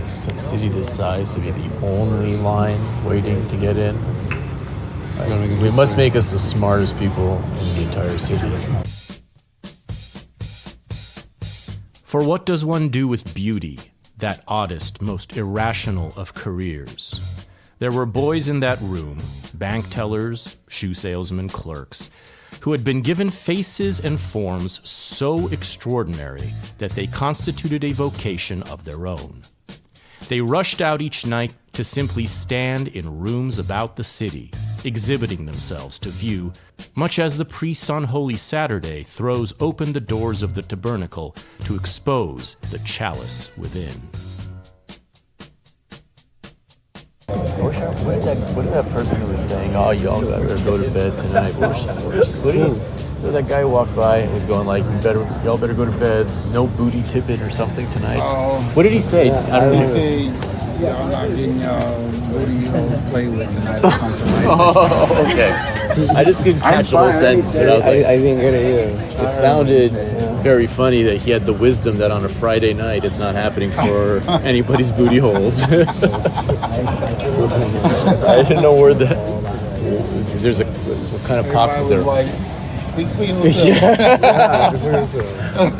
city this size to be the only line waiting to get in. It must make us the smartest people in the entire city. For what does one do with beauty, that oddest, most irrational of careers? There were boys in that room, bank tellers, shoe salesmen, clerks, who had been given faces and forms so extraordinary that they constituted a vocation of their own. They rushed out each night to simply stand in rooms about the city, exhibiting themselves to view, much as the priest on Holy Saturday throws open the doors of the tabernacle to expose the chalice within. What did that person who was saying, "Oh, y'all better go to bed tonight"? There was that guy who walked by and was going like, "Y'all better go to bed. No booty tipping or something tonight." What did he say? I don't know. He said, "Y'all not getting y'all booty holes played with tonight" or something like that. Oh, okay. I just couldn't catch the whole sentence, but I was like, I didn't get it either. it sounded very funny that he had the wisdom that on a Friday night it's not happening for anybody's booty holes. I didn't know where what kind of pops is there? Like, speak for yourself.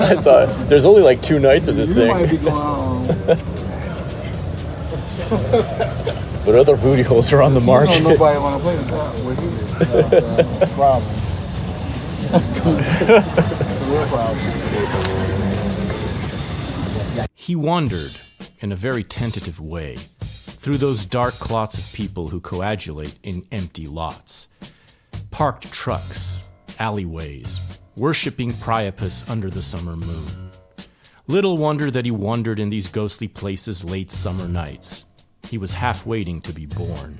I thought there's only like 2 nights of this thing. Might be going on. But other booty holes are on the market. Nobody want to play with you. That's the problem. The real problem. He wandered, in a very tentative way, through those dark clots of people who coagulate in empty lots. Parked trucks, alleyways, worshipping Priapus under the summer moon. Little wonder that he wandered in these ghostly places late summer nights. He was half waiting to be born.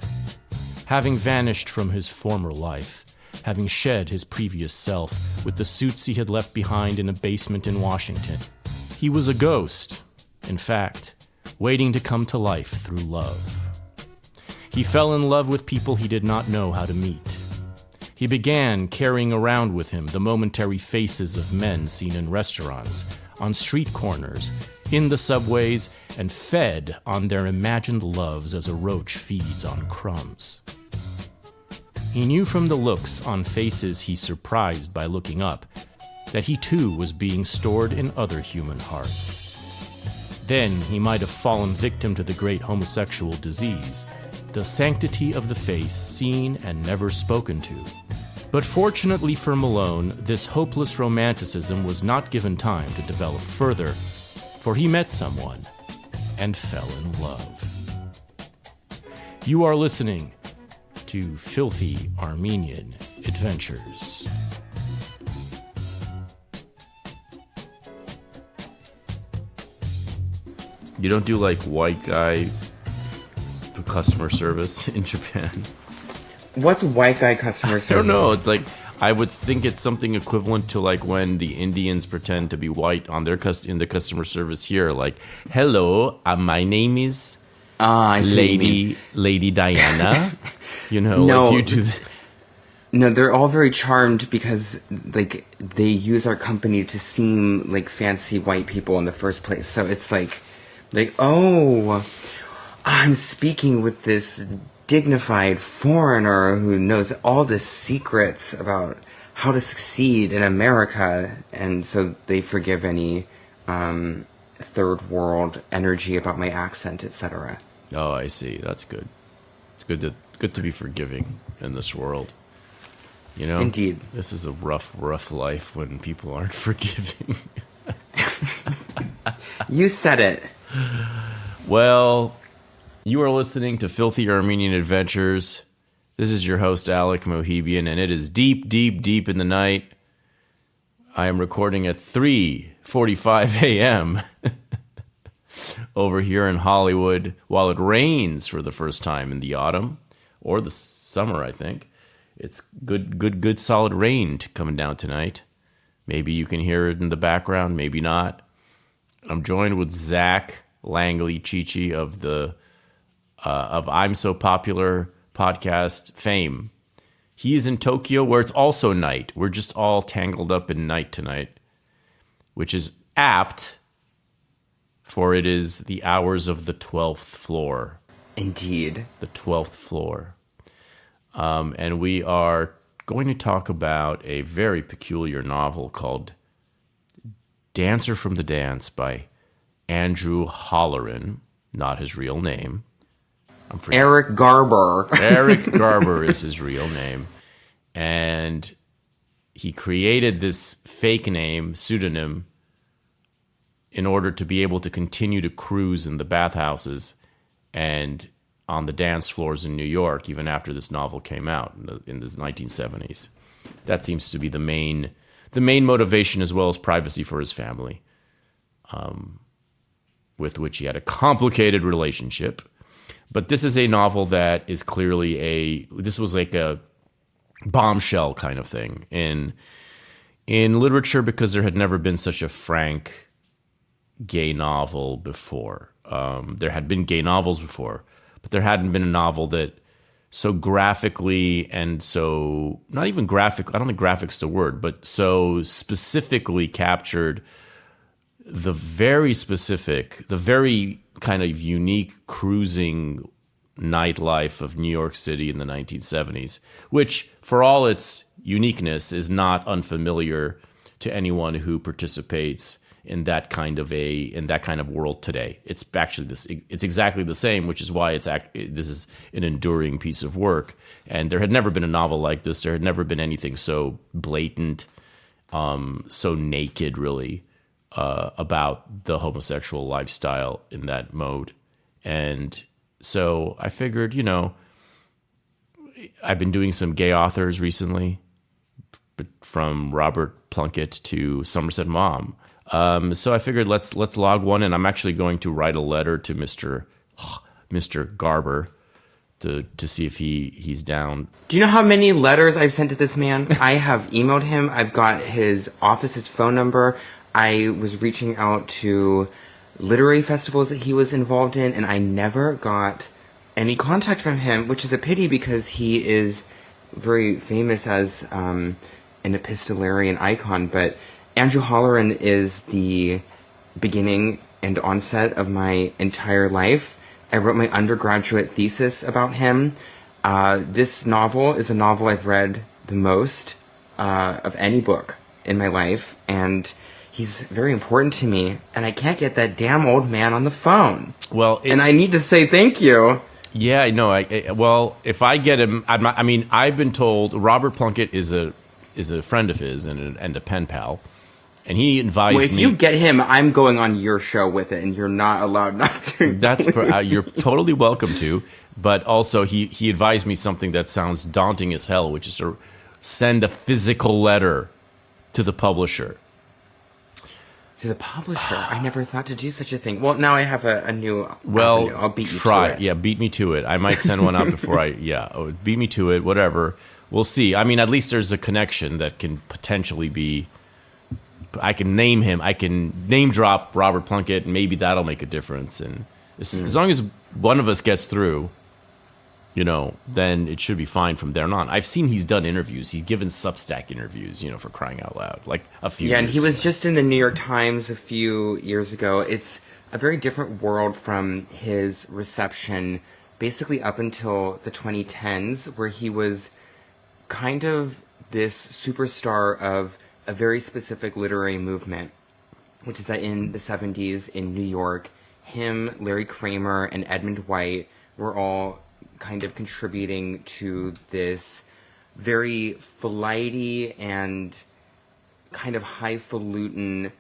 Having vanished from his former life, having shed his previous self with the suits he had left behind in a basement in Washington, he was a ghost, in fact, waiting to come to life through love. He fell in love with people he did not know how to meet. He began carrying around with him the momentary faces of men seen in restaurants, on street corners, in the subways, and fed on their imagined loves as a roach feeds on crumbs. He knew from the looks on faces he surprised by looking up that he too was being stored in other human hearts. Then he might have fallen victim to the great homosexual disease, the sanctity of the face seen and never spoken to. But fortunately for Malone, this hopeless romanticism was not given time to develop further, for he met someone and fell in love. You are listening to Filthy Armenian Adventures. You don't do like white guy customer service in Japan? What's white guy customer service? I don't know. It's like, I would think it's something equivalent to like when the Indians pretend to be white on their in the customer service here. Like, hello, my name is Lady Diana. You know, No. like you do that. No, they're all very charmed because, like, they use our company to seem like fancy white people in the first place. So it's like, oh, I'm speaking with this dignified foreigner who knows all the secrets about how to succeed in America. And so they forgive any third world energy about my accent, etc. Oh, I see. That's good. It's good to be forgiving in this world. You know, Indeed. This is a rough life when people aren't forgiving. You said it. Well, you are listening to Filthy Armenian Adventures. This is your host, Alec Mohibian, and it is deep, deep, deep in the night. I am recording at 3:45 a.m. over here in Hollywood while it rains for the first time in the autumn or the summer, I think. It's good solid rain coming down tonight. Maybe you can hear it in the background, maybe not. I'm joined with Zach Langley Chichi of the of I'm So Popular podcast fame. He is in Tokyo where it's also night. We're just all tangled up in night tonight, which is apt for it is the hours of the 12th floor. Indeed. The 12th floor. And we are going to talk about a very peculiar novel called Dancer from the Dance by Andrew Holleran, not his real name. Eric Garber. Eric Garber is his real name. And he created this fake name, pseudonym, in order to be able to continue to cruise in the bathhouses and on the dance floors in New York, even after this novel came out in the 1970s. That seems to be the main motivation, as well as privacy for his family, with which he had a complicated relationship. But this is a novel that is clearly this was like a bombshell kind of thing in literature, because there had never been such a frank gay novel before. There had been gay novels before, but there hadn't been a novel that so graphically and so, not even graphic, I don't think graphic's the word, but so specifically captured the very specific, the very kind of unique cruising nightlife of New York City in the 1970s, which, for all its uniqueness, is not unfamiliar to anyone who participates in that kind of world today. It's actually it's exactly the same, which is why this is an enduring piece of work. And there had never been a novel like this. There had never been anything so blatant, so naked, really, about the homosexual lifestyle in that mode. And so I figured, I've been doing some gay authors recently, from Robert Plunkett to Somerset Maugham. So I figured let's log one, and I'm actually going to write a letter to Mr. Garber to see if he's down. Do you know how many letters I've sent to this man? I have emailed him. I've got his office's phone number. I was reaching out to literary festivals that he was involved in, and I never got any contact from him, which is a pity because he is very famous as an epistolarian icon. But Andrew Holleran is the beginning and onset of my entire life. I wrote my undergraduate thesis about him. This novel is a novel I've read the most of any book in my life, and he's very important to me, and I can't get that damn old man on the phone. Well, and I need to say thank you. Yeah, I know. Well, if I get him, I've been told Robert Plunkett is a friend of his and a pen pal, and he advised me. If you get him, I'm going on your show with it, and you're not allowed not to. You're totally welcome to. But also, he advised me something that sounds daunting as hell, which is to send a physical letter to the publisher. To the publisher? I never thought to do such a thing. Well, now I have a new Well, avenue. I'll beat you try. to it. Yeah, beat me to it. I might send one out before beat me to it, whatever. We'll see. I mean, at least there's a connection that can potentially be, I can name him. I can name drop Robert Plunkett, and maybe that'll make a difference. And as long as one of us gets through, then it should be fine from there on. I've seen he's done interviews. He's given Substack interviews, for crying out loud, like a few years Yeah, and he was ago. just in the New York Times a few years ago. It's a very different world from his reception, basically up until the 2010s, where he was kind of this superstar of a very specific literary movement, which is that in the 70s in New York, him, Larry Kramer, and Edmund White were all kind of contributing to this very flighty and kind of highfalutin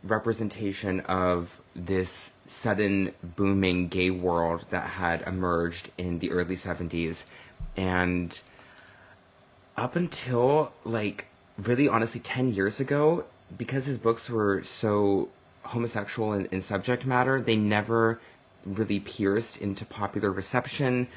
representation of this sudden booming gay world that had emerged in the early 70s. And up until, really honestly 10 years ago, because his books were so homosexual in subject matter, they never really pierced into popular reception.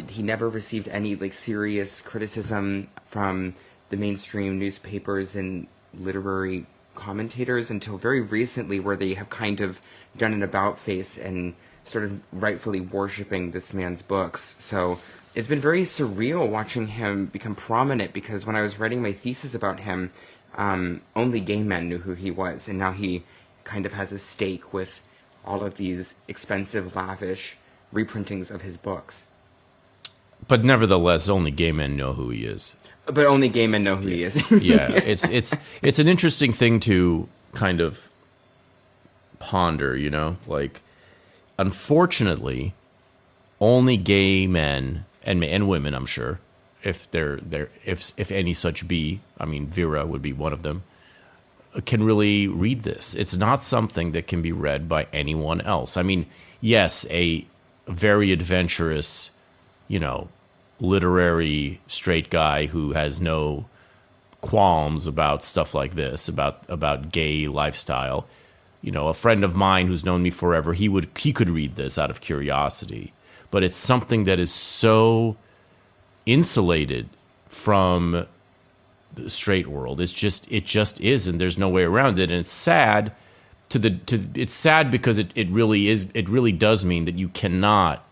He never received any serious criticism from the mainstream newspapers and literary commentators until very recently, where they have kind of done an about face and started rightfully worshiping this man's books. So it's been very surreal watching him become prominent, because when I was writing my thesis about him, only gay men knew who he was, and now he kind of has a stake with all of these expensive, lavish reprintings of his books. But nevertheless, only gay men know who he is. But only gay men know who he is. Yeah, it's an interesting thing to kind of ponder, you know? Like, unfortunately, only gay men and women, I'm sure, if any such be, I mean, Vera would be one of them, can really read this. It's not something that can be read by anyone else. I mean, yes, a very adventurous, you know, literary straight guy who has no qualms about stuff like this, about gay lifestyle. You know, a friend of mine who's known me forever, he could read this out of curiosity. But it's something that is so insulated from the straight world. It just is, and there's no way around it. And it's sad it's sad because it really does mean that you cannot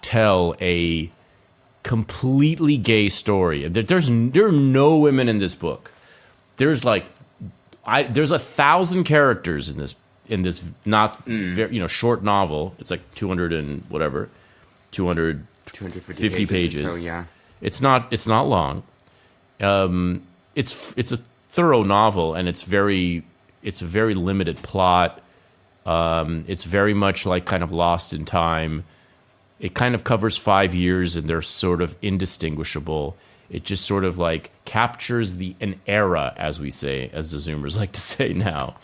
tell a completely gay story. There are no women in this book. There's 1,000 characters in this not very, you know, short novel. It's like 200 and whatever, 250 pages. So, yeah, it's not long. It's a thorough novel, and it's a very limited plot. It's very much like kind of Lost in Time. It kind of covers 5 years, and they're sort of indistinguishable. It just sort of like captures an era, as we say, as the Zoomers like to say now,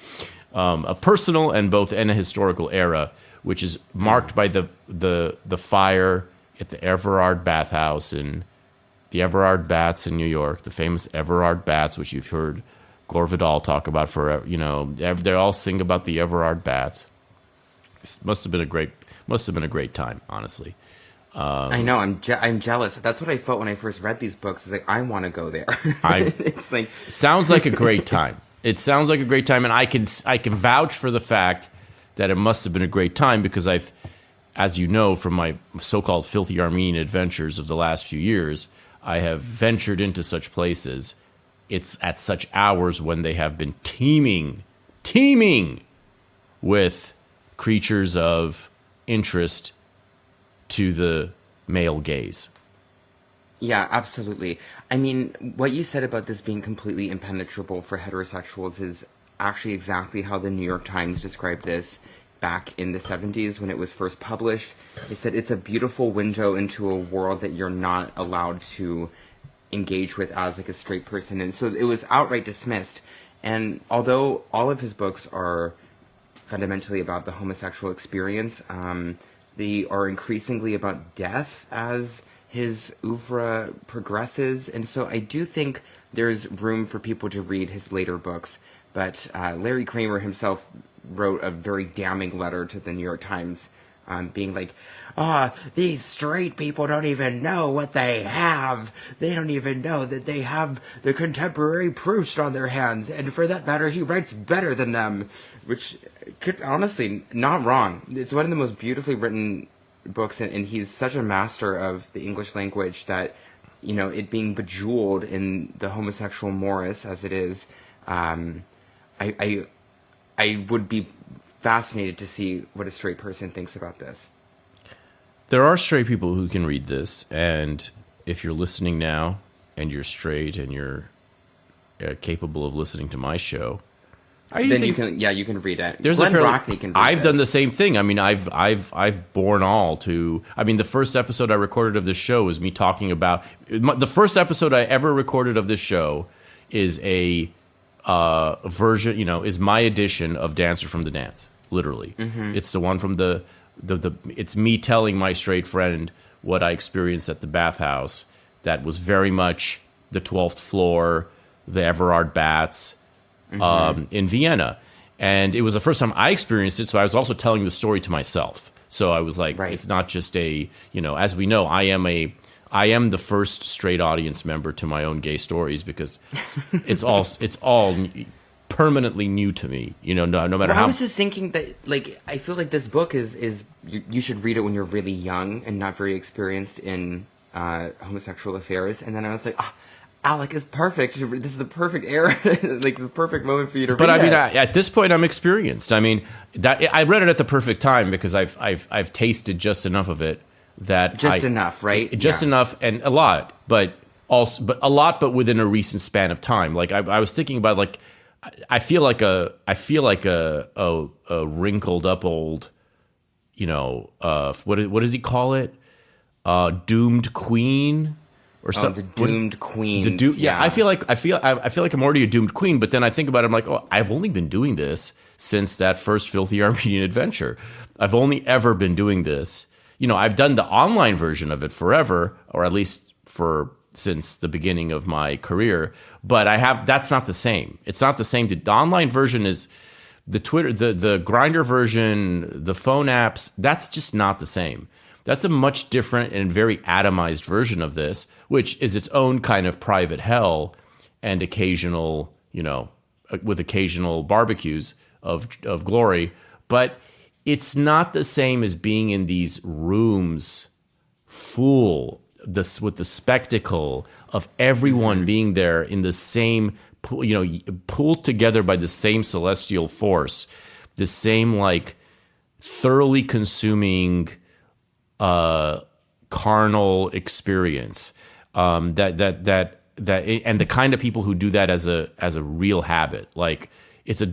a personal and a historical era, which is marked by the fire at the Everard bathhouse and the Everard Bats in New York, the famous Everard Bats, which you've heard Gore Vidal talk about forever. You know, they all sing about the Everard Bats. This must have been a great time, honestly. I know. I'm jealous. That's what I felt when I first read these books. It's like, I want to go there. It's like, sounds like a great time. It sounds like a great time, and I can vouch for the fact that it must have been a great time because as you know from my so-called filthy Armenian adventures of the last few years, I have ventured into such places. It's at such hours when they have been teeming with creatures of interest to the male gaze. Yeah, absolutely. I mean, what you said about this being completely impenetrable for heterosexuals is actually exactly how the New York Times described this back in the 70s when it was first published. They said it's a beautiful window into a world that you're not allowed to engage with as like a straight person. And so it was outright dismissed. And although all of his books are fundamentally about the homosexual experience, they are increasingly about death as his oeuvre progresses. And so I do think there's room for people to read his later books. But Larry Kramer himself wrote a very damning letter to the New York Times, being like, these straight people don't even know what they have. They don't even know that they have the contemporary Proust on their hands. And for that matter, he writes better than them. Which, could, honestly, not wrong. It's one of the most beautifully written books, and he's such a master of the English language that, you know, it being bejeweled in the homosexual Morris as it is, I would be fascinated to see what a straight person thinks about this. There are straight people who can read this, and if you're listening now and you're straight and you're capable of listening to my show, you can read it. There's Glenn Rockney can read I've done the same thing. I mean, I've borne all to. I mean, the first episode I recorded of this show was me talking about the first episode I ever recorded of this show is a version. You know, is my edition of Dancer from the Dance. Literally, it's the one from the. It's me telling my straight friend what I experienced at the bathhouse. That was very much the 12th floor, the Everard Bats. In Vienna, and it was the first time I experienced it, so I was also telling the story to myself. So I was like, It's not just a, you know, as we know, I am the first straight audience member to my own gay stories because it's all permanently new to me, you know, no matter how. I was just thinking that, like, I feel like this book is you should read it when you're really young and not very experienced in homosexual affairs, and then I was like, Alec is perfect. This is the perfect era, like the perfect moment for you to But read I mean, it. at this point, I'm experienced. I mean, I read it at the perfect time because I've tasted just enough of it that Enough, right? Just Yeah. enough and a lot, but a lot, but within a recent span of time. Like I was thinking about, like I feel like a wrinkled up old, what does he call it? Doomed queen. Or Oh, the doomed queen. I feel like I'm already a doomed queen, but then I think about it, I'm like, oh, I've only been doing this since that first Filthy Armenian adventure. I've only ever been doing this. I've done the online version of it forever, or at least since the beginning of my career. But that's not the same. It's not the same. The online version is the Twitter, the Grindr version, the phone apps. That's just not the same. That's a much different and very atomized version of this, which is its own kind of private hell and occasional, with occasional barbecues of glory. But it's not the same as being in these rooms with the spectacle of everyone being there in the same, pulled together by the same celestial force, the same like thoroughly consuming carnal experience, that and the kind of people who do that as a real habit. Like it's a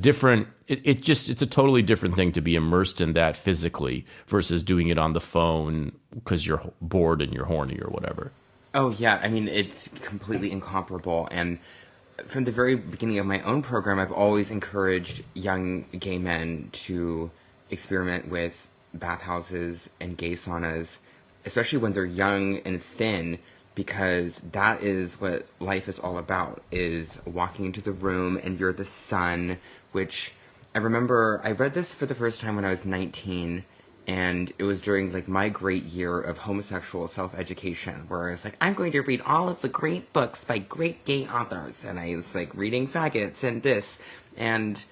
totally different thing to be immersed in that physically versus doing it on the phone because you're bored and you're horny or whatever. Oh yeah, I mean it's completely incomparable. And from the very beginning of my own program, I've always encouraged young gay men to experiment with bathhouses and gay saunas, especially when they're young and thin, because that is what life is all about, is walking into the room and you're the sun, which I remember I read this for the first time when I was 19, and it was during like my great year of homosexual self-education, where I was like, I'm going to read all of the great books by great gay authors, and I was like reading faggots and this, and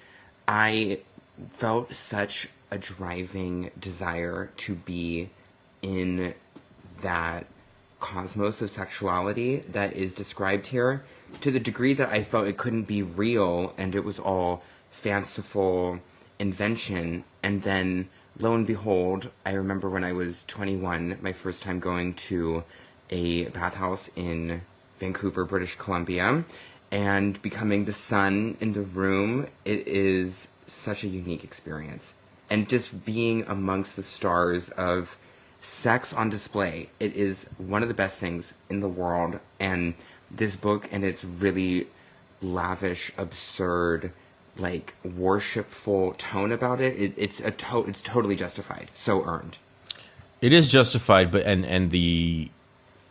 I felt such a driving desire to be in that cosmos of sexuality that is described here, to the degree that I felt it couldn't be real and it was all fanciful invention. And then lo and behold, I remember when I was 21, my first time going to a bathhouse in Vancouver, British Columbia, and becoming the sun in the room. It is such a unique experience. And just being amongst the stars of sex on display, it is one of the best things in the world. And this book and its really lavish, absurd, like worshipful tone about it, it's totally justified. So earned. It is justified, but and the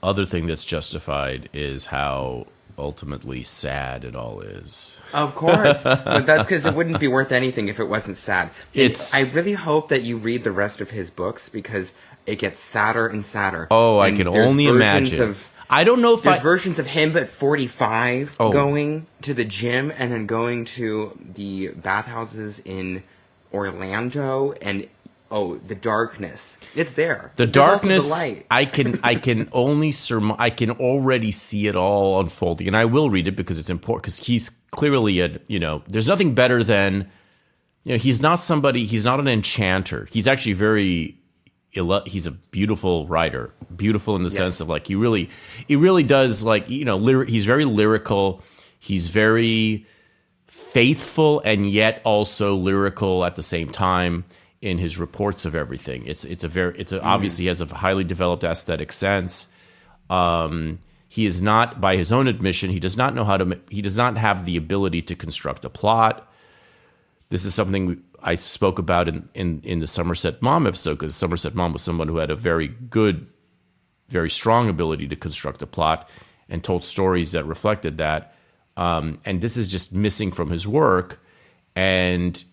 other thing that's justified is how ultimately sad it all is. Of course, but that's because it wouldn't be worth anything if it wasn't sad. I really hope that you read the rest of his books, because it gets sadder and sadder. Oh, and I can only imagine. I don't know if there's versions of him at 45 Oh. going to the gym and then going to the bathhouses in Orlando, and the darkness. It's there. The There's also darkness, the light. I can only I can already see it all unfolding, and I will read it because it's important. Because he's clearly there's nothing better than, he's not an enchanter. He's actually he's a beautiful writer, beautiful in the sense of like he really does, like, he's very lyrical. He's very faithful and yet also lyrical at the same time in his reports of everything. Obviously he has a highly developed aesthetic sense. He is not, by his own admission, he does not have the ability to construct a plot. This is something I spoke about in the Somerset Maugham episode, because Somerset Maugham was someone who had a very good, very strong ability to construct a plot and told stories that reflected that. And this is just missing from his work. And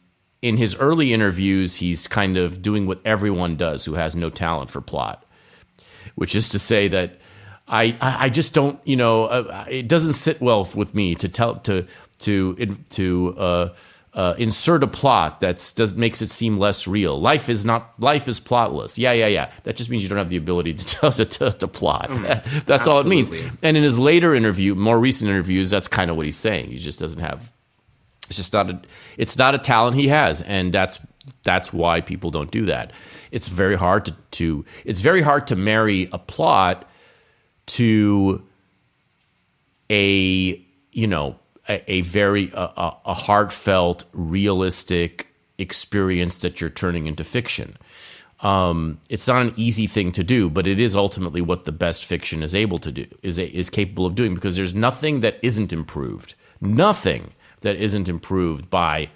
in his early interviews, he's kind of doing what everyone does who has no talent for plot, which is to say that I just don't, it doesn't sit well with me to insert a plot makes it seem less real. Life is plotless. Yeah. That just means you don't have the ability to plot. That's all it means. And in his more recent interviews, that's kind of what he's saying. He just doesn't have. It's not a talent he has, and that's why people don't do that. It's very hard to marry a plot to a very heartfelt, realistic experience that you're turning into fiction. It's not an easy thing to do, but it is ultimately what the best fiction is able to do, is capable of doing, because there's nothing that isn't improved. Nothing that isn't improved by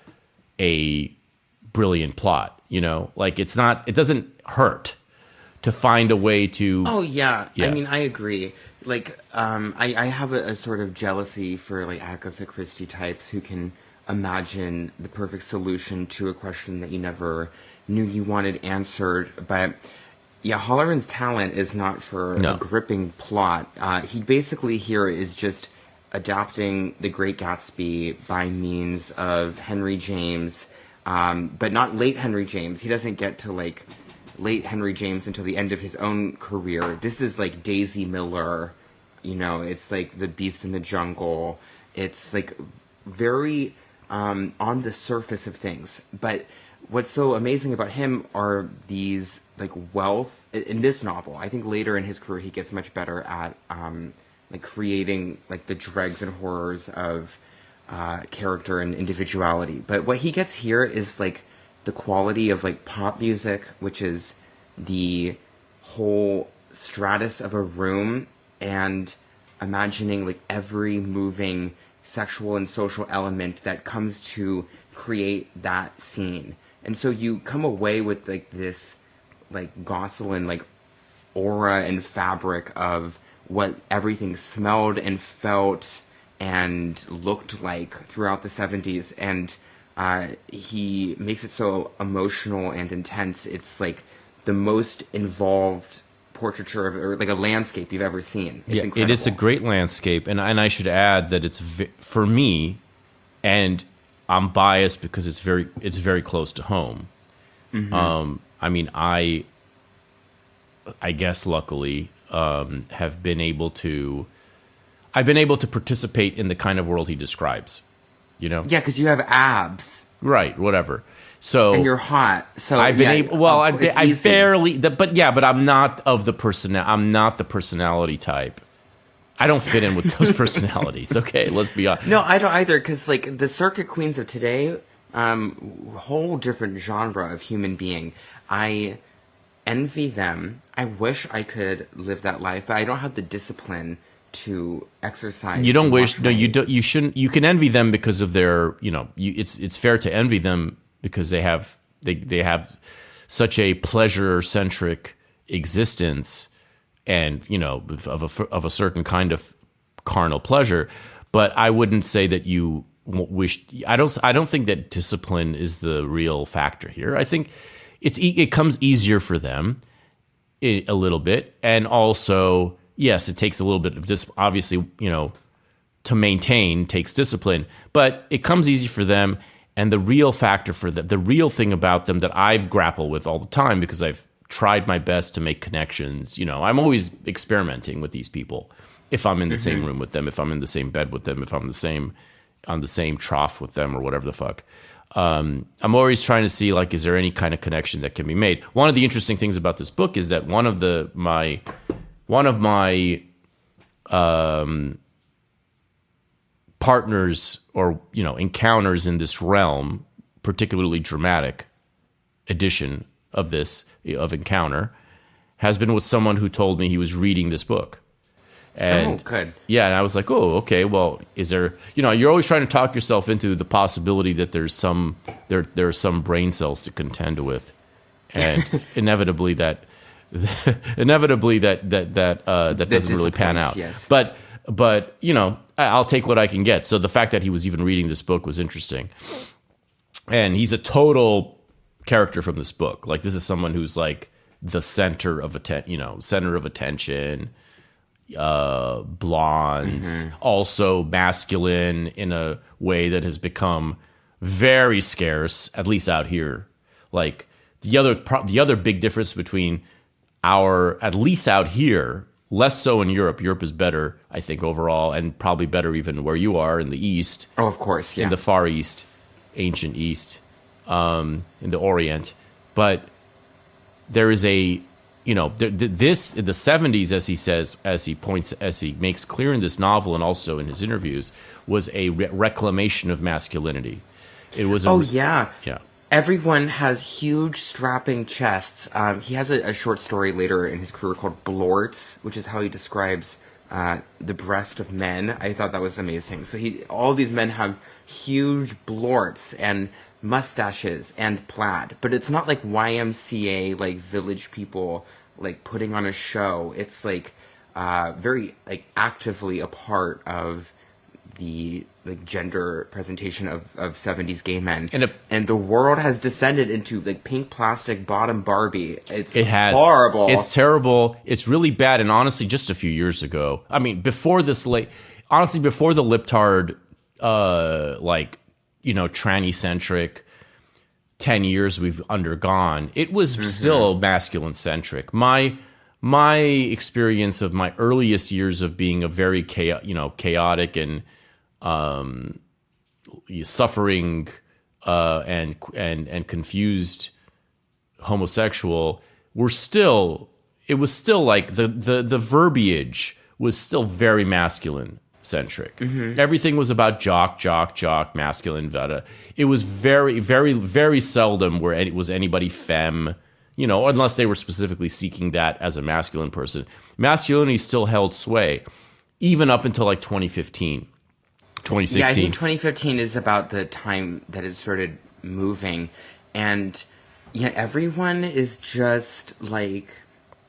a brilliant plot. Like it doesn't hurt to find a way to. Oh yeah. I mean, I agree. Like, I have a sort of jealousy for like Agatha Christie types who can imagine the perfect solution to a question that you never knew you wanted answered. But yeah, Holleran's talent is not for a gripping plot. He basically here is just adapting The Great Gatsby by means of Henry James, but not late Henry James. He doesn't get to like late Henry James until the end of his own career. This is like Daisy Miller, it's like The Beast in the Jungle. It's like very on the surface of things. But what's so amazing about him are these like wealth in this novel. I think later in his career he gets much better at like creating like the dregs and horrors of character and individuality. But what he gets here is like the quality of like pop music, which is the whole stratus of a room, and imagining like every moving sexual and social element that comes to create that scene. And so you come away with like this like Gosselin like aura and fabric of what everything smelled and felt and looked like throughout the 70s. And he makes it so emotional and intense. It's like the most involved portraiture of, or like a landscape you've ever seen. It's incredible. It's a great landscape, and I should add that it's for me, and I'm biased because it's very close to home. Mm-hmm. I mean, I guess luckily I've been able to participate in the kind of world he describes. Yeah, because you have abs. Right, whatever. So and you're hot. So I've been able. Well, I barely. But I'm not of the person. I'm not the personality type. I don't fit in with those personalities. Okay, let's be honest. No, I don't either. Because like the circuit queens of today, whole different genre of human being. I envy them. I wish I could live that life, but I don't have the discipline to exercise. You don't wish. No, you don't. You shouldn't. You can envy them because of their. It's fair to envy them because they have such a pleasure centric existence, and of a certain kind of carnal pleasure. But I wouldn't say that you wish. I don't think that discipline is the real factor here. I think it comes easier for them a little bit, and also yes, it takes a little bit of obviously to maintain takes discipline, but it comes easy for them. And the real factor for that, the real thing about them that I've grappled with all the time, because I've tried my best to make connections. I'm always experimenting with these people. If I'm in the same room with them, if I'm in the same bed with them, if I'm on the same trough with them, or whatever the fuck. I'm always trying to see, like, is there any kind of connection that can be made? One of the interesting things about this book is that one of my partners or encounters in this realm, particularly dramatic edition of encounter, has been with someone who told me he was reading this book. And good. Yeah, and I was like, oh, okay, well, is there, you're always trying to talk yourself into the possibility that there are some brain cells to contend with, and inevitably that doesn't really pan out. Yes. But I'll take what I can get. So the fact that he was even reading this book was interesting. And he's a total character from this book. Like, this is someone who's like the center of attention, blonde, also masculine in a way that has become very scarce, at least out here. Like the other big difference between at least out here, less so in Europe. Europe is better, I think, overall, and probably better even where you are in the East. Oh, of course, yeah. In the Far East, ancient East, in the Orient. But there is this in the 70s, as he says, as he makes clear in this novel and also in his interviews, was a reclamation of masculinity. It was yeah. Everyone has huge strapping chests. He has a short story later in his career called Blorts, which is how he describes the breast of men. I thought that was amazing. So all these men have huge blorts and mustaches and plaid, but it's not like YMCA, like village people, like putting on a show. It's like very like actively a part of the like gender presentation of 70s gay men, and the world has descended into like pink plastic bottom Barbie. It has horrible. It's terrible. It's really bad. And honestly, just a few years ago, I mean, before the libtard, tranny centric 10 years we've undergone, it was still masculine centric. My experience of my earliest years of being a very chaotic and suffering and confused homosexual it was still like the verbiage was still very masculine centric. Everything was about jock, masculine, vada. It was very, very, very seldom where it was anybody femme, unless they were specifically seeking that as a masculine person. Masculinity still held sway, even up until like 2015. 2016. Yeah, I think 2015 is about the time that it started moving. And yeah, everyone is just like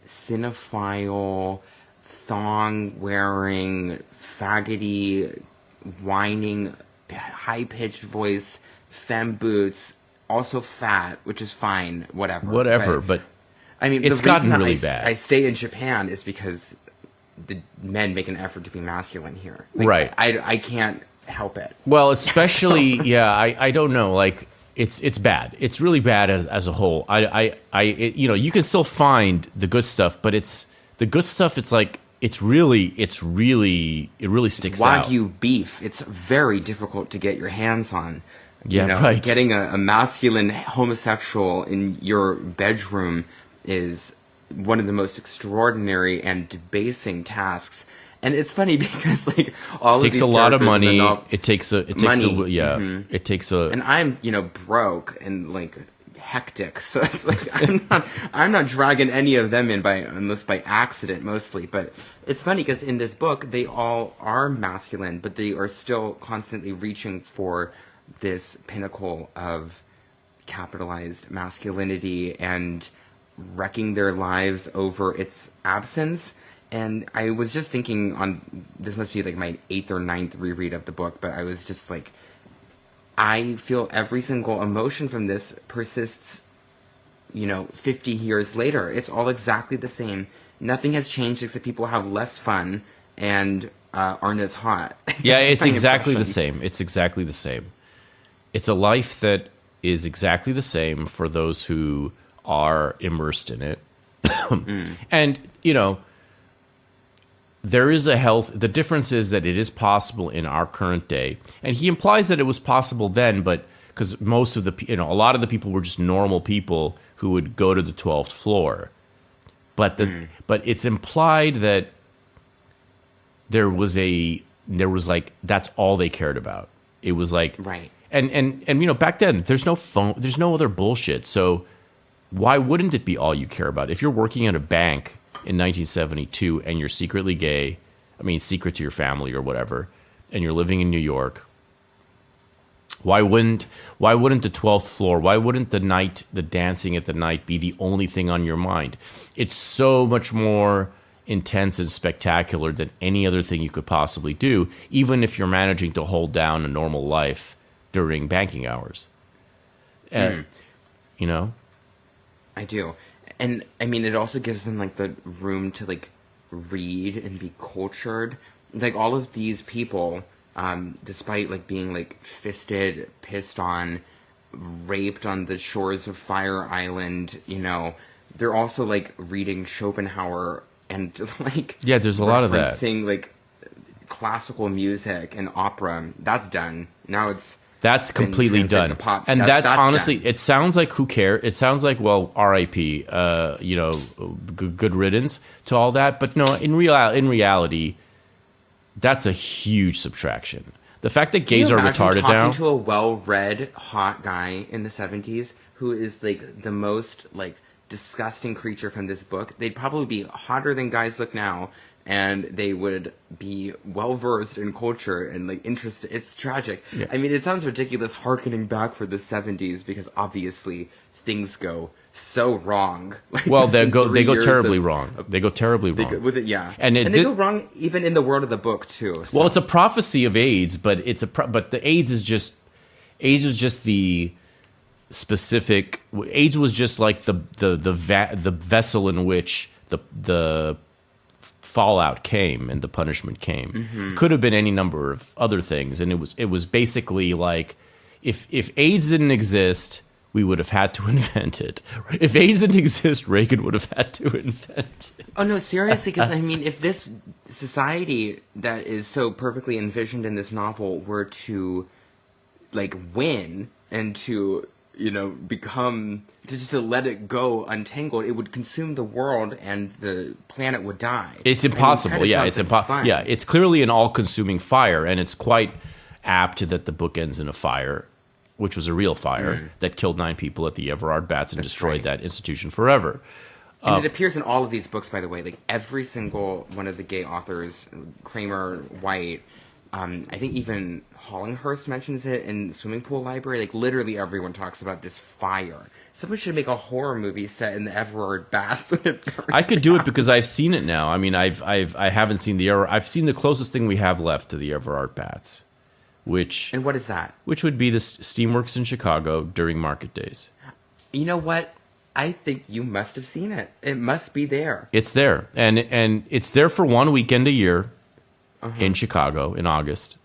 cinephile, thong-wearing, faggoty, whining, high-pitched voice, femme boots, also fat, which is fine, whatever. But I mean, it's gotten really bad. I stay in Japan is because the men make an effort to be masculine here. Like, right. I can't help it. Well, especially, yeah, I don't know. Like, it's bad. It's really bad as a whole. You can still find the good stuff, but the good stuff. It's like it really sticks out. Wagyu beef. It's very difficult to get your hands on. Yeah, right. Getting a masculine homosexual in your bedroom is one of the most extraordinary and debasing tasks. And it's funny because like all of these takes a lot of money. It takes a And I'm broke and like hectic, so it's like I'm not dragging any of them in unless by accident mostly. But it's funny because in this book they all are masculine, but they are still constantly reaching for this pinnacle of capitalized masculinity and wrecking their lives over its absence. And I was just thinking this must be like my 8th or 9th reread of the book, but I was just like, I feel every single emotion from this persists, 50 years later. It's all exactly the same. Nothing has changed except people have less fun and aren't as hot. Yeah, it's exactly the same. It's exactly the same. It's a life that is exactly the same for those who are immersed in it. And, there is the difference is that it is possible in our current day. And he implies that it was possible then, but because most of a lot of the people were just normal people who would go to the 12th floor. But but it's implied that there was like, that's all they cared about. It was like, right. And back then there's no phone, there's no other bullshit. So why wouldn't it be all you care about? If you're working at a bank in 1972 and you're secretly gay, secret to your family or whatever, and you're living in New York, why wouldn't the 12th floor, why wouldn't the dancing at the night be the only thing on your mind? It's so much more intense and spectacular than any other thing you could possibly do, even if you're managing to hold down a normal life during banking hours. I do. And it also gives them like the room to like read and be cultured. Like all of these people, despite like being like fisted, pissed on, raped on the shores of Fire Island, you know, they're also like reading Schopenhauer and like there's a lot of that. Referencing like classical music and opera. That's done. Now that's completely done. And that's honestly, done. It sounds like who cares? It sounds like, well, R.I.P. You know, good riddance to all that. But no, in reality, that's a huge subtraction. The fact that gays are retarded now. Talking to a well-read, hot guy in the 70s who is like the most like disgusting creature from this book, they'd probably be hotter than guys look now. And they would be well-versed in culture and, like, interested. It's tragic. Yeah. I mean, it sounds ridiculous harkening back for the 70s because, obviously, things go so wrong. Like, well, they go terribly wrong. They go terribly wrong. And they go wrong even in the world of the book, too. So. Well, it's a prophecy of AIDS, but but the AIDS was just the specific... AIDS was just like the vessel in which the fallout came and the punishment came. Mm-hmm. Could have been any number of other things, and it was basically like if AIDS didn't exist, we would have had to invent it. If AIDS didn't exist, Reagan would have had to invent it. Oh no, seriously, because I mean, if this society that is so perfectly envisioned in this novel were to like win and to, you know, become just to let it go untangled, it would consume the world and the planet would die. It's impossible. I mean, it's impossible. Yeah, it's clearly an all-consuming fire, and it's quite apt that the book ends in a fire, which was a real fire that killed 9 people at the Everard Bats and destroyed that institution forever. And it appears in all of these books, by the way. Like every single one of the gay authors, Kramer, White, I think even Hollinghurst mentions it in Swimming Pool Library. Like literally everyone talks about this fire. Someone should make a horror movie set in the Everard Baths. I could do it because I've seen it now. I mean, I haven't seen I've seen the closest thing we have left to the Everard Bats, and what is that? Which would be the Steamworks in Chicago during market days. You know what? I think you must have seen it. It must be there. It's there, and it's there for one weekend a year in Chicago in August,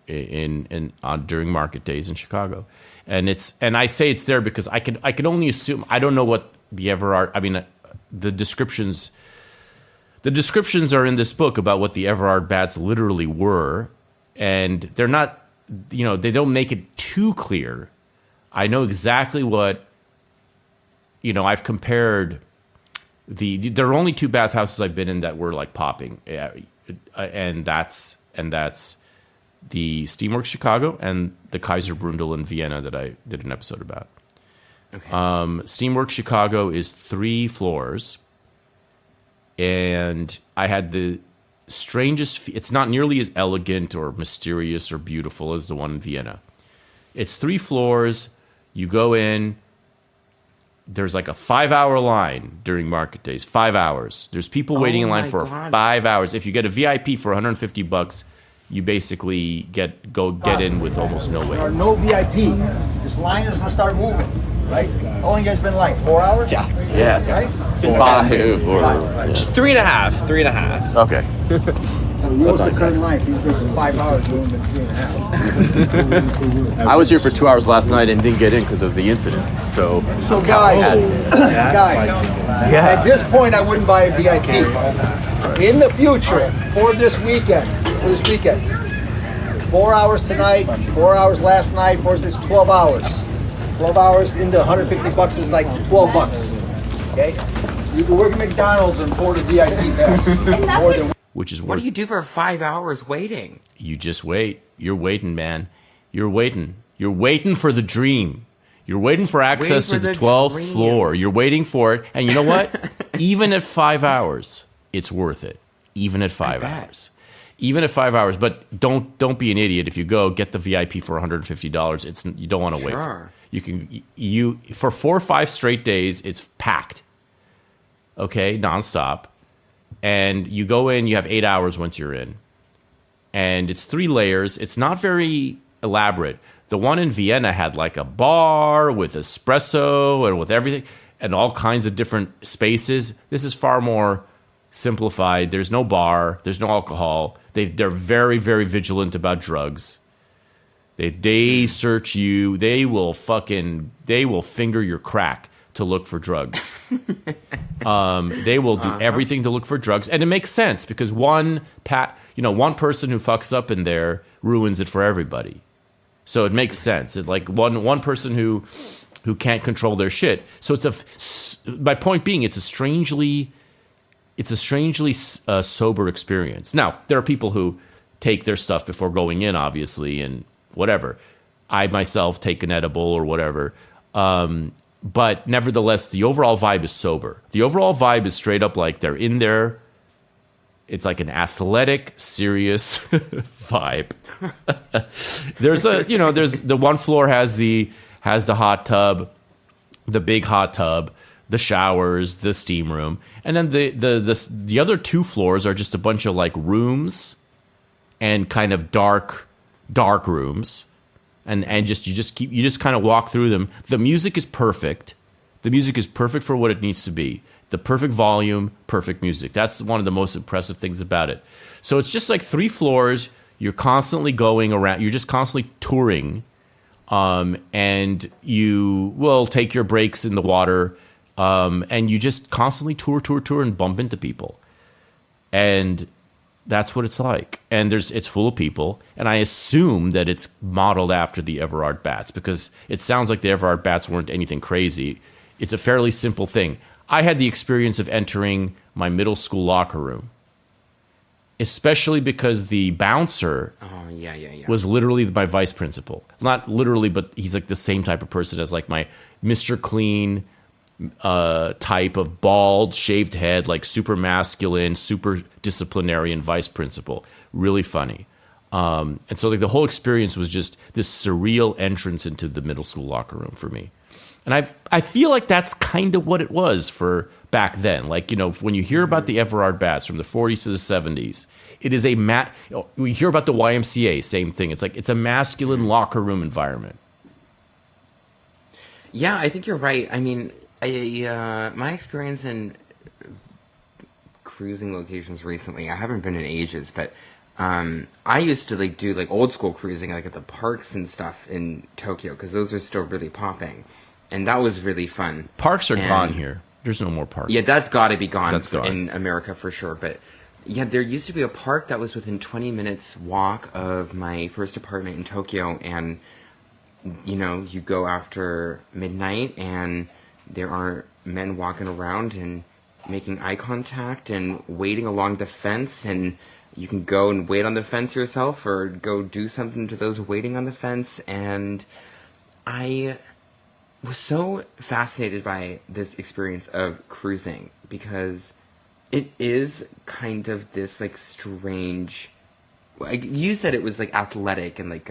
during market days in Chicago. And I say it's there because I can only assume. I don't know what the Everard. I mean, the descriptions are in this book about what the Everard Bats literally were, and they're not. You know, they don't make it too clear. I know exactly what. You know, I've compared there are only 2 bathhouses I've been in that were like popping, and that's the Steamworks Chicago and the Kaiser Brundel in Vienna that I did an episode about. Okay. Steamworks Chicago is 3 floors, and I had the strangest... It's not nearly as elegant or mysterious or beautiful as the one in Vienna. It's 3 floors. You go in. There's like a 5-hour line during market days. 5 hours. There's people waiting in line for 5 hours. If you get a VIP for $150, you basically get in with almost no wait. There are no VIP. This line is going to start moving, right? How long you guys been like? 4 hours? Yeah. Yes. Okay? Since 5 or 3.5. 3.5. Okay. So yours the current line. He's been for 5 hours. You've been 3.5. I was here for 2 hours last night and didn't get in because of the incident. So guys, at this point, I wouldn't buy a VIP. In the future, for this weekend, 4 hours tonight, 4 hours last night, 12 hours. 12 hours into $150 is like $12. Okay, you can work at McDonald's and afford a VIP pass. Which is what do you do for 5 hours waiting? You just wait. You're waiting, man. You're waiting. You're waiting for the dream. You're waiting for access to the 12th floor. You're waiting for it. And you know what? Even at 5 hours, it's worth it. Even at 5 hours. Even at 5 hours. But don't be an idiot. If you go, get the VIP for $150. You don't want to wait for it. For 4 or 5 straight days, it's packed. Okay, nonstop. And you go in, you have 8 hours once you're in. And it's 3 layers. It's not very elaborate. The one in Vienna had like a bar with espresso and with everything and all kinds of different spaces. This is far more simplified. There's no bar. There's no alcohol. They're very, very vigilant about drugs. They search you. They will finger your crack to look for drugs. They will do everything to look for drugs, and it makes sense because one person who fucks up in there ruins it for everybody. So it makes sense. It's like one person who can't control their shit. So my point being, it's a strangely sober experience. Now, there are people who take their stuff before going in, obviously, and whatever. I myself take an edible or whatever. But nevertheless, the overall vibe is sober. The overall vibe is straight up like they're in there. It's like an athletic, serious vibe. There's the one floor has the hot tub, the big hot tub, the showers, the steam room, and then the other two floors are just a bunch of like rooms and kind of dark rooms. And you just kind of walk through them. The music is perfect. The music is perfect for what it needs to be. The perfect volume, perfect music. That's one of the most impressive things about it. So it's just like 3 floors. You're constantly going around. You're just constantly touring, and you will take your breaks in the water, and you just constantly tour, and bump into people, and that's what it's like. And it's full of people, and I assume that it's modeled after the Everard Bats because it sounds like the Everard Bats weren't anything crazy. It's a fairly simple thing. I had the experience of entering my middle school locker room, especially because the bouncer was literally my vice principal. Not literally, but he's like the same type of person as like my Mr. Clean type of bald, shaved head, like super masculine, super disciplinarian vice principal. Really funny. And so like the whole experience was just this surreal entrance into the middle school locker room for me. And I feel like that's kind of what it was for back then. Like, when you hear about the Everard Bats from the 40s to the 70s, it is we hear about the YMCA, same thing. It's like it's a masculine locker room environment. Yeah, I think you're right. I mean, my experience in cruising locations recently, I haven't been in ages, but I used to like do like old school cruising, like at the parks and stuff in Tokyo, because those are still really popping. And that was really fun. Parks are gone here. There's no more parks. Yeah, that's got to be gone, gone in America for sure. But yeah, there used to be a park that was within 20 minutes walk of my first apartment in Tokyo. And, you go after midnight and there are men walking around and making eye contact and waiting along the fence. And you can go and wait on the fence yourself or go do something to those waiting on the fence. And I was so fascinated by this experience of cruising because it is kind of this like strange, like you said it was like athletic and like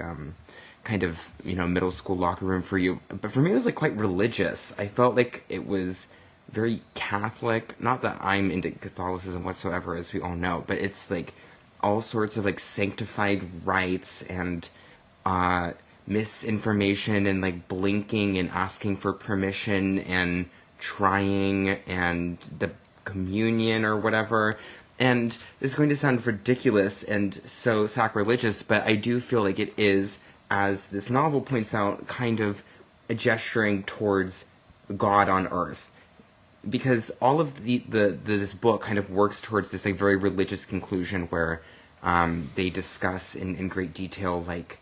kind of middle school locker room for you, but for me it was like quite religious. I felt like it was very Catholic, not that I'm into Catholicism whatsoever, as we all know, but it's like all sorts of like sanctified rites and misinformation and like blinking and asking for permission and trying and the communion or whatever. And it's going to sound ridiculous and so sacrilegious, but I do feel like it is, as this novel points out, kind of a gesturing towards God on earth. Because all of this book kind of works towards this like very religious conclusion where they discuss in great detail like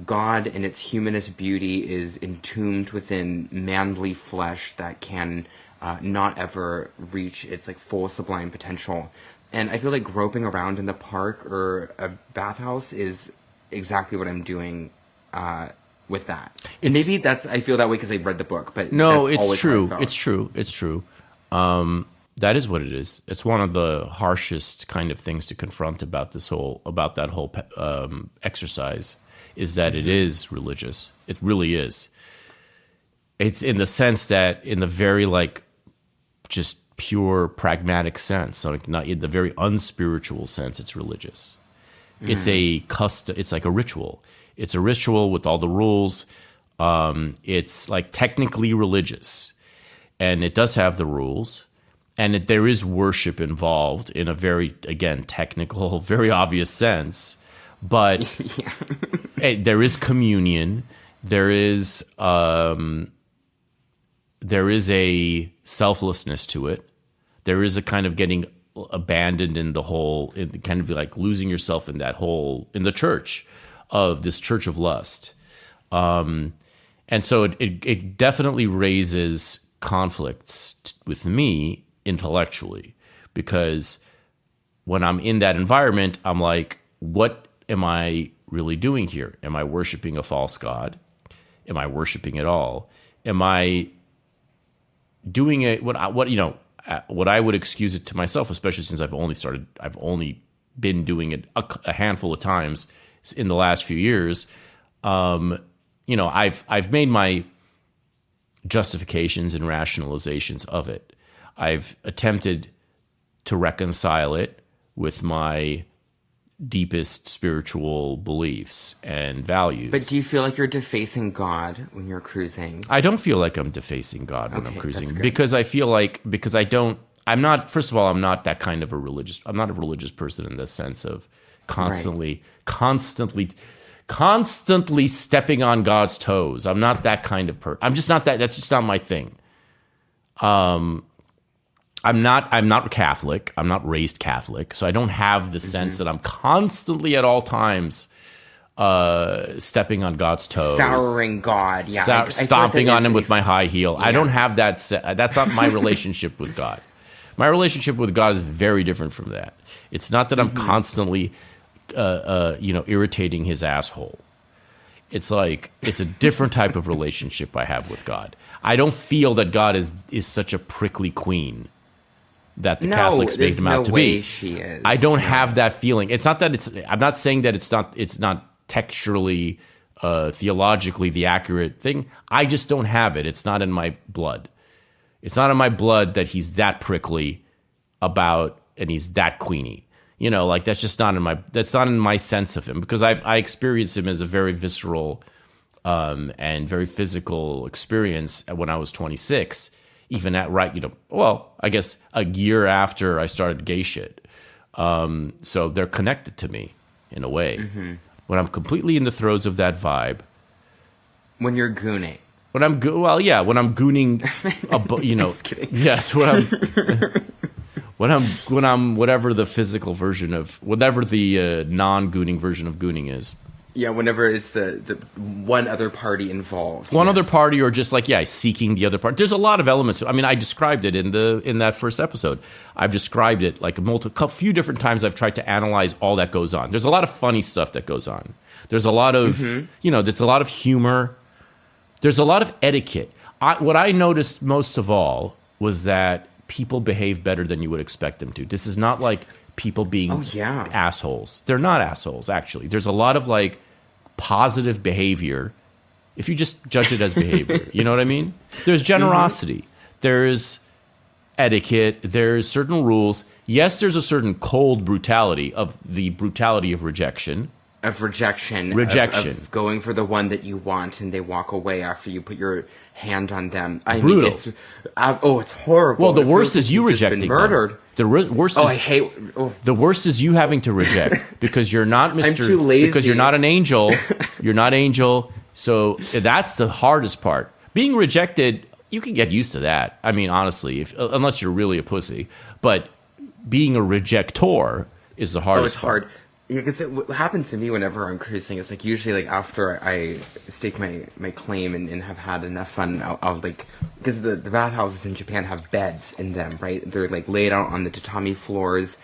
God in its humanist beauty is entombed within manly flesh that can not ever reach its like full sublime potential. And I feel like groping around in the park or a bathhouse is exactly what I'm doing with that. And maybe I feel that way because I read the book, but no, that's it's true. It's true. That is what it is. It's one of the harshest kind of things to confront about that whole exercise. Is that it is religious. It really is. It's in the sense that in the very like just pure pragmatic sense, like not in the very unspiritual sense, it's religious. It's a custom. It's like a ritual. It's a ritual with all the rules. It's like technically religious, and it does have the rules. there is worship involved in a very, again, technical, very obvious sense. But there is communion. There is a selflessness to it. There is a kind of getting abandoned in the whole, kind of like losing yourself in that whole, in the church of this church of lust. And so it definitely raises conflicts with me intellectually, because when I'm in that environment, I'm like, what am I really doing here? Am I worshiping a false god? Am I worshiping at all? Am I doing it? What I would excuse it to myself, especially since I've only been doing it a handful of times in the last few years. I've made my justifications and rationalizations of it. I've attempted to reconcile it with my deepest spiritual beliefs and values. But do you feel like you're defacing God when you're cruising? I don't feel like I'm defacing God when I'm cruising, because I feel like, I'm not that kind of I'm not a religious person in the sense of constantly stepping on God's toes. I'm not that kind of person. I'm just not that. That's just not my thing. I'm not Catholic. I'm not raised Catholic, so I don't have the sense that I'm constantly at all times stepping on God's toes, souring God, stomping on him with my high heel. Yeah. I don't have that. That's not my relationship with God. My relationship with God is very different from that. It's not that I'm constantly, irritating his asshole. It's like, it's a different type of relationship I have with God. I don't feel that God is such a prickly queen that the Catholics make him out to be. She is. I don't have that feeling. It's not that I'm not saying that it's not textually, theologically the accurate thing. I just don't have it. It's not in my blood. It's not in my blood that he's that prickly and he's that queeny. That's just not in my sense of him, because I experienced him as a very visceral and very physical experience when I was 26, even I guess a year after I started gay shit. So they're connected to me in a way. Mm-hmm. When I'm completely in the throes of that vibe. When you're gooning. When I'm gooning, Just kidding. Yes, when I'm whatever the physical version of, whatever the non-gooning version of gooning is. Yeah, whenever it's the one other party involved. One other party, or just seeking the other part. There's a lot of elements. I mean, I described it in that first episode. I've described it like a few different times. I've tried to analyze all that goes on. There's a lot of funny stuff that goes on. There's a lot of, there's a lot of humor. There's a lot of etiquette. What I noticed most of all was that people behave better than you would expect them to. This is not like people being assholes. They're not assholes, actually. There's a lot of positive behavior if you just judge it as behavior. You know what I mean? There's generosity. There's etiquette. There's certain rules. Yes, there's a certain cold brutality of rejection. Of rejection. Of going for the one that you want and they walk away after you put your hand on them. Brutal. It's horrible. Well, the worst is you rejecting them. Murdered. The worst is, I hate. The worst is you having to reject because you're not Mr. I'm too lazy. Because you're not an angel. You're not angel. So that's the hardest part. Being rejected, you can get used to that. I mean, honestly, unless you're really a pussy. But being a rejector is the hardest part. Hard. Yeah, because what happens to me whenever I'm cruising is usually after I stake my claim and have had enough fun, I'll because the bathhouses in Japan have beds in them, right? They're laid out on the tatami floors.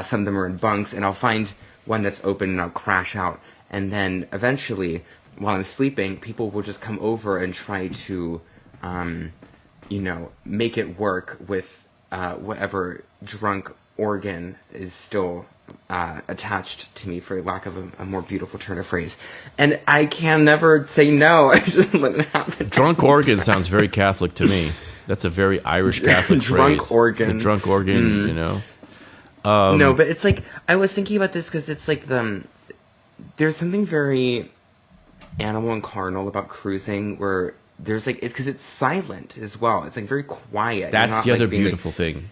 Some of them are in bunks, and I'll find one that's open and I'll crash out. And then eventually, while I'm sleeping, people will just come over and try to, make it work with whatever drunk organ is still attached to me, for lack of a more beautiful turn of phrase. And I can never say no. I just let it happen. Drunk organ sounds very Catholic to me. That's a very Irish Catholic drunk phrase. Organ. The drunk organ, No, but it's I was thinking about this because it's there's something very animal and carnal about cruising where there's it's because it's silent as well. It's very quiet. That's the other beautiful thing.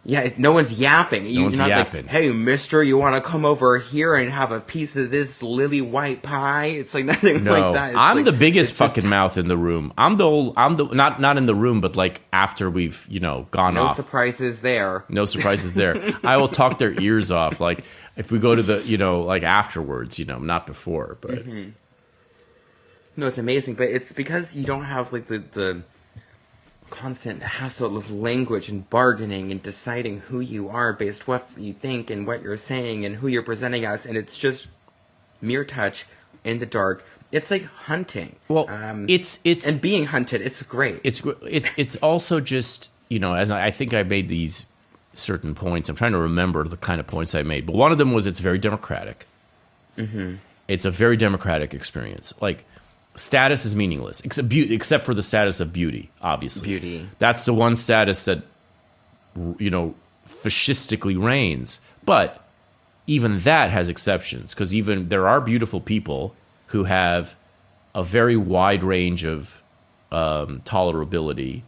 Yeah, no one's yapping. You're one's not yapping. like, hey, mister, you want to come over here and have a piece of this lily white pie? It's like nothing like that. It's I'm like, the biggest it's just fucking mouth in the room. I'm the not in the room, but like after we've, gone no off. surprises there. No surprises there. I will talk their ears off. Like if we go to the, like afterwards, not before, but. No, it's amazing, but it's because you don't have like the constant hassle of language and bargaining and deciding who you are based what you think and what you're saying and who you're presenting as, and it's just mere touch in the dark. It's like hunting. Well, it's and being hunted. It's great. It's also just as I think I made these certain points. I'm trying to remember the kind of points I made, but one of them was it's very democratic. Mm-hmm. It's a very democratic experience. Like status is meaningless except for the status of beauty. Obviously, beauty. That's the one status that fascistically reigns. But even that has exceptions because even there are beautiful people who have a very wide range of tolerability,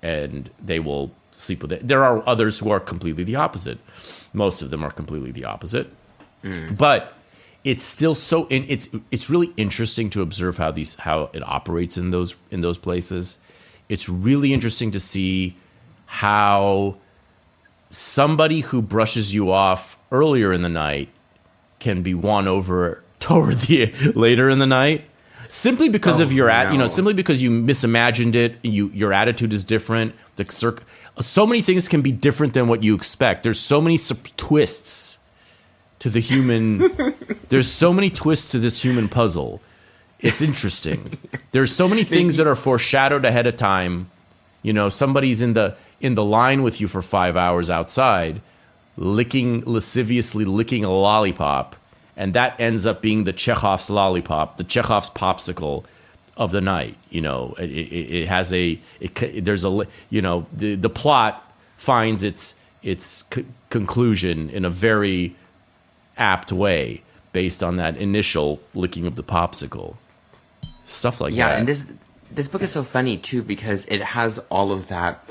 and they will sleep with it. There are others who are completely the opposite. Most of them are completely the opposite. But it's still so. It's really interesting to observe how it operates in those places. It's really interesting to see how somebody who brushes you off earlier in the night can be won over toward the later in the night, simply because of your simply because you misimagined it. Your attitude is different. So many things can be different than what you expect. There's so many twists to the human. There's so many twists to this human puzzle. It's interesting. There's so many things that are foreshadowed ahead of time. Somebody's in the line with you for 5 hours outside, lasciviously licking a lollipop. And that ends up being the Chekhov's lollipop, the Chekhov's popsicle of the night. It has the plot finds its conclusion in a very apt way based on that initial licking of the popsicle. Stuff like that. Yeah, and this book is so funny too because it has all of that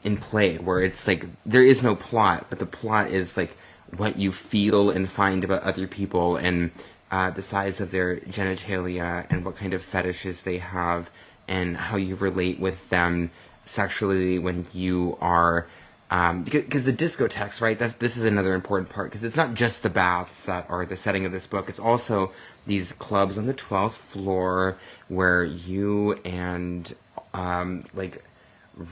in play, where it's like there is no plot, but the plot is like what you feel and find about other people and the size of their genitalia and what kind of fetishes they have and how you relate with them sexually when you are because the discotheques, right? This is another important part because it's not just the baths that are the setting of this book. It's also these clubs on the 12th floor where you and like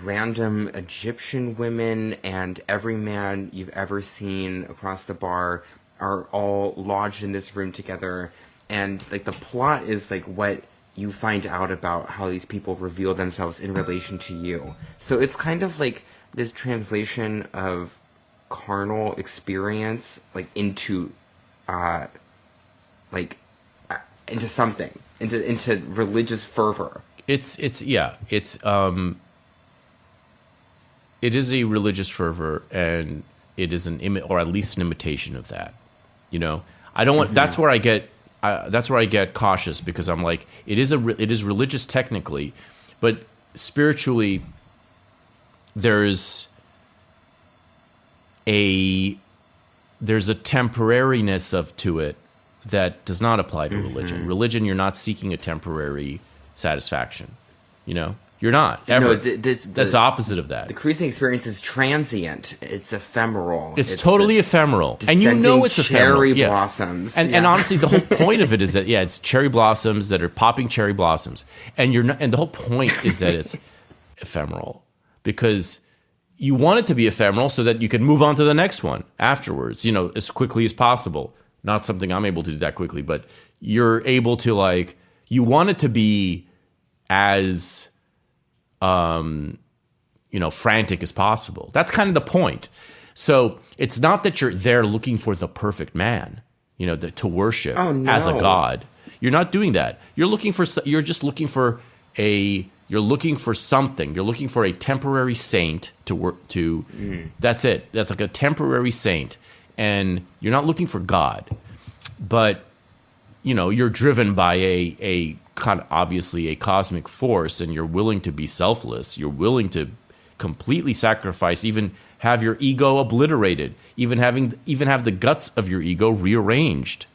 random Egyptian women and every man you've ever seen across the bar are all lodged in this room together, and like the plot is like what you find out about how these people reveal themselves in relation to you. So it's kind of like this translation of carnal experience like into into something, into religious fervor. It is a religious fervor, and it is or at least an imitation of that. I don't want. Mm-hmm. That's where I get cautious because I'm like, it is religious technically, but spiritually, there's a temporariness to it that does not apply to religion. Mm-hmm. Religion, you're not seeking a temporary satisfaction. You're not ever. No, that's opposite of that. The cruising experience is transient. It's ephemeral. It's totally ephemeral, and it's ephemeral. Cherry blossoms, and honestly, the whole point of it is that it's cherry blossoms that are popping cherry blossoms, and you're not. And the whole point is that it's ephemeral because you want it to be ephemeral so that you can move on to the next one afterwards. As quickly as possible. Not something I'm able to do that quickly, but you're able to you want it to be as frantic as possible. That's kind of the point. So it's not that you're there looking for the perfect man, to worship as a god. You're not doing that. You're just looking for something. You're looking for a temporary saint to work to. That's it. That's like a temporary saint, and you're not looking for God, but you're driven by a kind of obviously a cosmic force, and you're willing to be selfless. You're willing to completely sacrifice, even have your ego obliterated, even have the guts of your ego rearranged.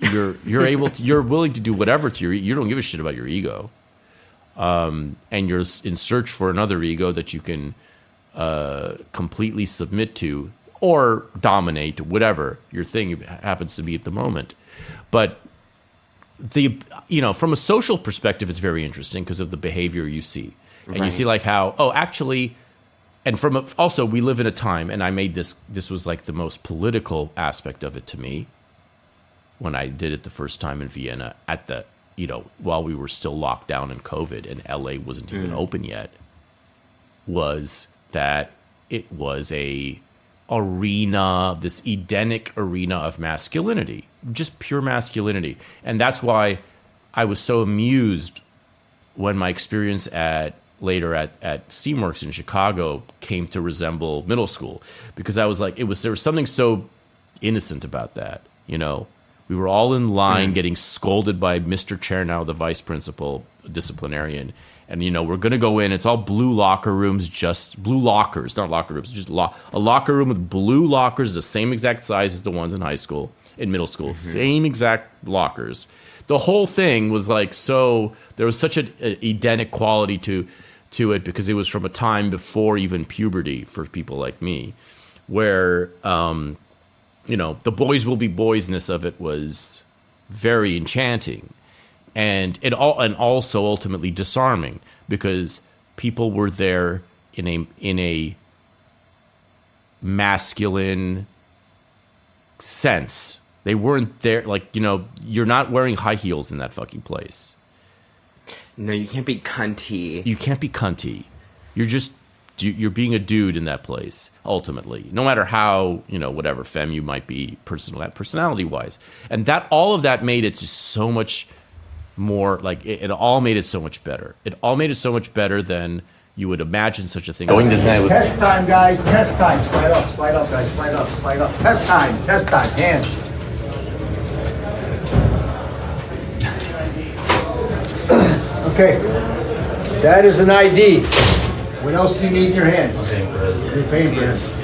You're willing to do whatever to you don't give a shit about your ego. And you're in search for another ego that you can completely submit to or dominate, whatever your thing happens to be at the moment. But from a social perspective, it's very interesting because of the behavior you see. And you see like how, and also we live in a time, and I made this was like the most political aspect of it to me when I did it the first time in Vienna while we were still locked down in COVID and LA wasn't even open yet, was that it was this Edenic arena of masculinity, just pure masculinity. And that's why I was so amused when my experience later at Steamworks in Chicago came to resemble middle school, because I was like, there was something so innocent about that, We were all in line getting scolded by Mr. Chernow, the vice principal disciplinarian. And, we're going to go in. It's all blue locker rooms, just blue lockers, not locker rooms, just a locker room with blue lockers, the same exact size as the ones in middle school, same exact lockers. The whole thing was like, there was such an Edenic quality to it because it was from a time before even puberty for people like me, where, the boys will be boysness of it was very enchanting, and also ultimately disarming, because people were there in a masculine sense. They weren't there you're not wearing high heels in that fucking place. No, you can't be cunty. You can't be cunty. You're being a dude in that place, ultimately, no matter how, whatever femme you might be personality-wise. And all of that made it just so much more, it all made it so much better. It all made it so much better than you would imagine such a thing. Test time, guys, test time. Slide up, guys, slide up. Test time, hands. Okay, that is an ID. What else do you need in your hands? You're paying for this.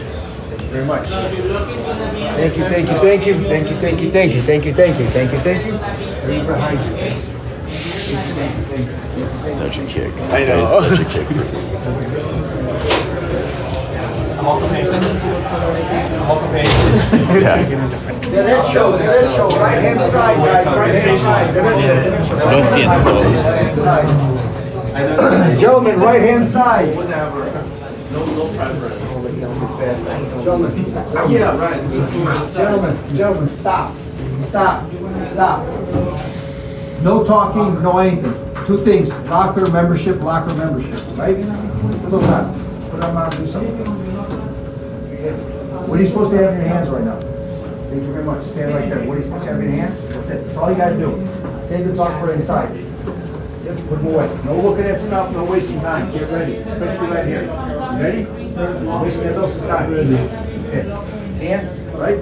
Thank you very much. Thank you. Right behind you. Thank you. Such a kick. This guy is such a kick. I'm also paying for this. Yeah. That show, right hand side, guys, right hand side. Lo siento. Gentlemen, right hand side. Yeah, right. Gentlemen, stop. No talking, no anything. Two things, locker membership, right? Put those on. Put them on, do something. What are you supposed to have in your hands right now? Thank you very much. Stand right there. What are you supposed to have in your hands? That's it. That's all you gotta do. Save the talk for inside. Yep, put them away. No looking at stuff, no wasting time. Get ready. Especially right here. You ready? No wasting everybody else's time. Okay. Hands, right?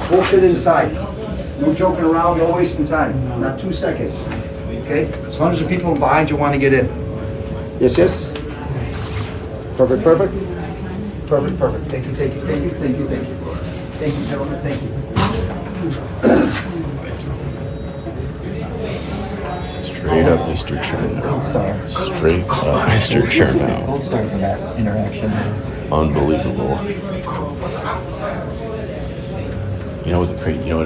Both it inside. No joking around, no wasting time. Not 2 seconds. Okay? There's hundreds of people behind you want to get in. Yes? Perfect. Thank you. Thank you, gentlemen. Thank you. Straight up, Mr. Chernow. Straight up, Mr. Chernow. Gold star for that interaction. Unbelievable. You know what a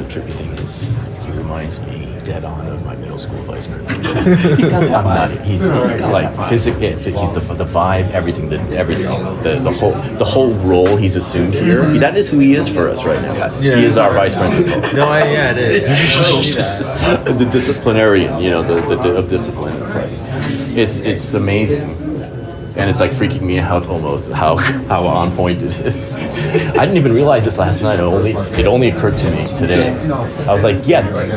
trippy thing is? He reminds me dead on of my middle school vice principal. He's like physically, he's the vibe, everything. The whole role he's assumed here. That is who he is for us right now. Yes. He is our vice principal. It is. The disciplinarian, of discipline. It's amazing. And it's like freaking me out almost how on point it is. I didn't even realize this last night. It only occurred to me today. I was like,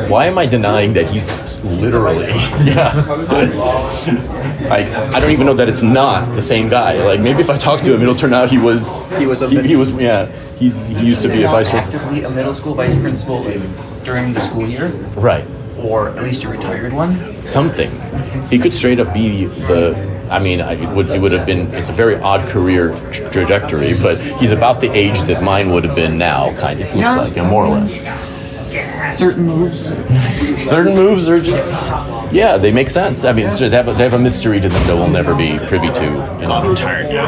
why am I denying that he's literally? I don't even know that it's not the same guy. Like maybe if I talk to him, it'll turn out he used to be a vice principal. Actively a middle school vice principal during the school year, Right. or at least a retired one. Something. He could straight up be I mean, it would have been, it's a very odd career trajectory, but he's about the age that mine would have been now, kind of, it looks like, more or less. Certain moves. Certain moves are just, yeah, they make sense. I mean, they have a mystery to them that we'll never be privy to. I'm tired now.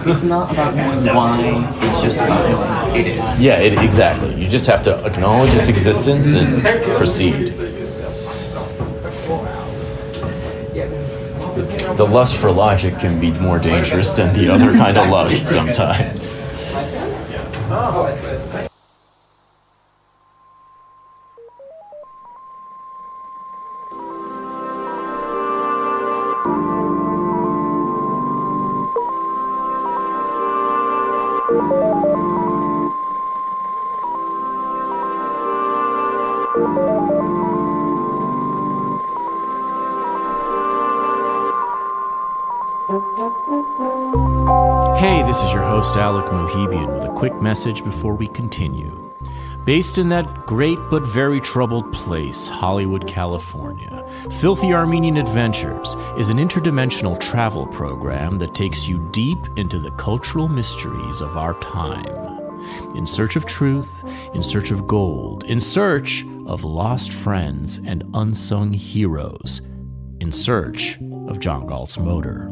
It's not about knowing why, it's just about knowing it is. Yeah, exactly. You just have to acknowledge its existence and proceed. The lust for logic can be more dangerous than the other kind of lust sometimes. Hey, this is your host, Alec Mohibian, with a quick message before we continue. Based in that great but very troubled place, Hollywood, California, Filthy Armenian Adventures is an interdimensional travel program that takes you deep into the cultural mysteries of our time. In search of truth, in search of gold, in search of lost friends and unsung heroes, in search of John Galt's motor.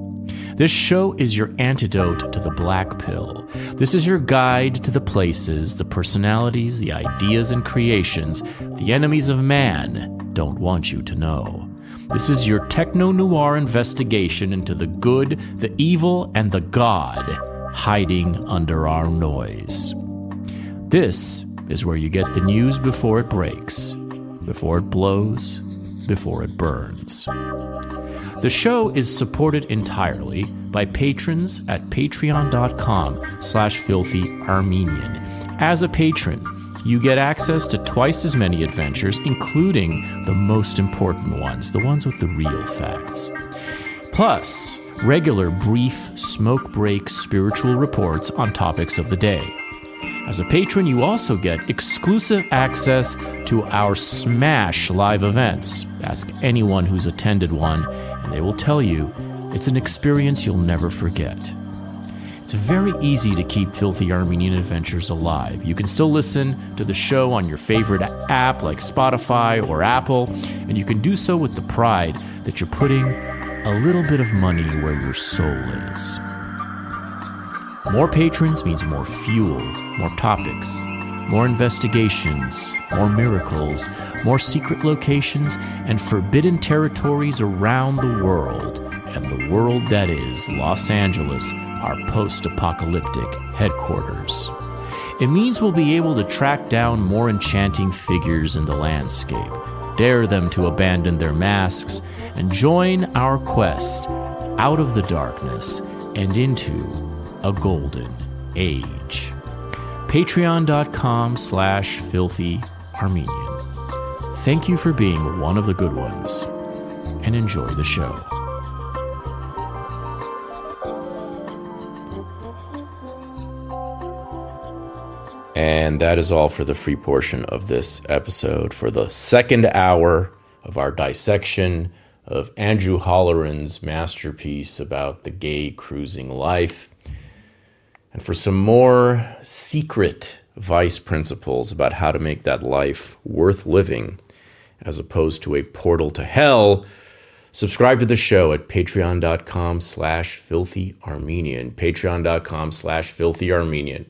This show is your antidote to the black pill. This is your guide to the places, the personalities, the ideas and creations the enemies of man don't want you to know. This is your techno-noir investigation into the good, the evil, and the God hiding under our noise. This is where you get the news before it breaks, before it blows, before it burns. The show is supported entirely by patrons at patreon.com/filthyarmenian. As a patron, you get access to twice as many adventures, including the most important ones, the ones with the real facts. Plus, regular brief smoke break spiritual reports on topics of the day. As a patron, you also get exclusive access to our Smash live events. Ask anyone who's attended one, and they will tell you it's an experience you'll never forget. It's very easy to keep Filthy Armenian Adventures alive. You can still listen to the show on your favorite app like Spotify or Apple, and you can do so with the pride that you're putting a little bit of money where your soul is. More patrons means more fuel, more topics, more investigations, more miracles, more secret locations, and forbidden territories around the world, and the world that is Los Angeles, our post-apocalyptic headquarters. It means we'll be able to track down more enchanting figures in the landscape, dare them to abandon their masks, and join our quest out of the darkness and into a golden age. Patreon.com/filthyarmenian. Thank you for being one of the good ones, and enjoy the show. And that is all for the free portion of this episode. For the second hour of our dissection of Andrew Holleran's masterpiece about the gay cruising life, and for some more secret vice principles about how to make that life worth living as opposed to a portal to hell, subscribe to the show at patreon.com/filthyarmenian, patreon.com/filthyarmenian.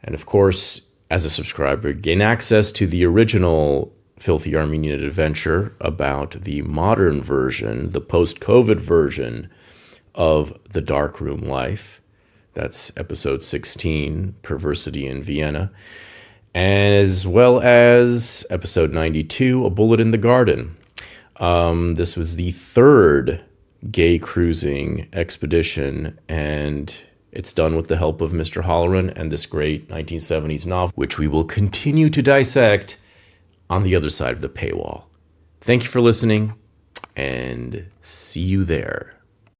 And of course, as a subscriber, gain access to the original Filthy Armenian Adventure about the modern version, the post-COVID version of the darkroom life. That's episode 16, Perversity in Vienna. As well as episode 92, A Bullet in the Garden. This was the third gay cruising expedition, and it's done with the help of Mr. Holleran and this great 1970s novel, which we will continue to dissect on the other side of the paywall. Thank you for listening, and see you there.